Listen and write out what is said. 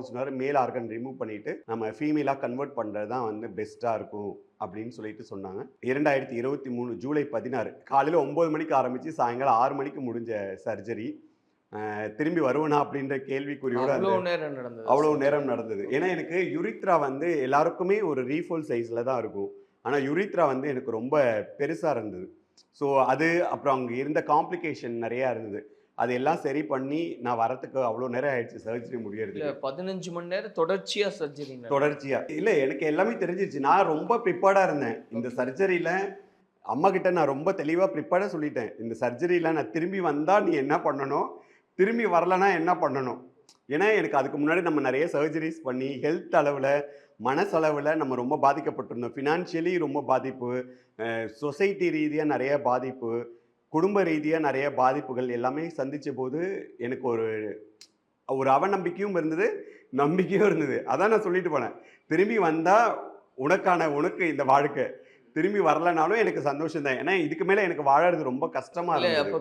அவர் சொன்னார் மேல் organ remove பண்ணிட்டு நம்ம ஃபீமேலாக கன்வெர்ட் பண்ணுறது தான் வந்து பெஸ்ட்டாக இருக்கும் அப்படின்னு சொல்லிட்டு சொன்னாங்க. 2023 ஜூலை 16 காலையில் 9 மணிக்கு ஆரம்பித்து சாயங்காலம் 6 மணிக்கு முடிஞ்ச சர்ஜரி. திரும்பி வருவனா அப்படின்ற கேள்விக்குறியோட அவ்வளோ நேரம் நடந்தது. ஏன்னா எனக்கு யுரித்ரா வந்து எல்லாருக்குமே ஒரு ரீஃபோல் சைஸில் தான் இருக்கும். ஆனால் யுரித்ரா வந்து எனக்கு ரொம்ப பெருசாக இருந்தது. ஸோ அது அப்புறம் அங்கே இருந்த காம்ப்ளிகேஷன் நிறையா இருந்தது. அது எல்லாம் சரி பண்ணி நான் வரத்துக்கு அவ்வளோ நேரம் ஆயிடுச்சு சர்ஜரி முடியறதுக்கு. 15 மணி நேரம் தொடர்ச்சியா சர்ஜரி. தொடர்ச்சியா இல்லை, எனக்கு எல்லாமே தெரிஞ்சிருச்சு. நான் ரொம்ப ப்ரிப்பேர்டாக இருந்தேன். இந்த சர்ஜரியில் அம்மா கிட்ட நான் ரொம்ப தெளிவாக ப்ரிப்பேர்டாக சொல்லிட்டேன். இந்த சர்ஜரியில் நான் திரும்பி வந்தால் நீ என்ன பண்ணணும், திரும்பி வரலன்னா என்ன பண்ணணும். ஏன்னா எனக்கு அதுக்கு முன்னாடி நம்ம நிறைய சர்ஜரிஸ் பண்ணி ஹெல்த் அளவில் மனசளவில் நம்ம ரொம்ப பாதிக்கப்பட்டிருந்தோம். ஃபினான்ஷியலி ரொம்ப பாதிப்பு, சொசைட்டி ரீதியாக நிறைய பாதிப்பு, குடும்ப ரீதியாக நிறைய பாதிப்புகள் எல்லாமே சந்தித்த போது எனக்கு ஒரு ஒரு அவநம்பிக்கையும் இருந்தது, நம்பிக்கையும் இருந்தது. அதான் நான் சொல்லிட்டு போனேன், திரும்பி வந்தால் உனக்கு இந்த வாழ்க்கை, திரும்பி வரலனாலும் எனக்கு சந்தோஷம் தான். ஏன்னா இதுக்கு மேலே எனக்கு வாழறது ரொம்ப கஷ்டமாக இருந்தது.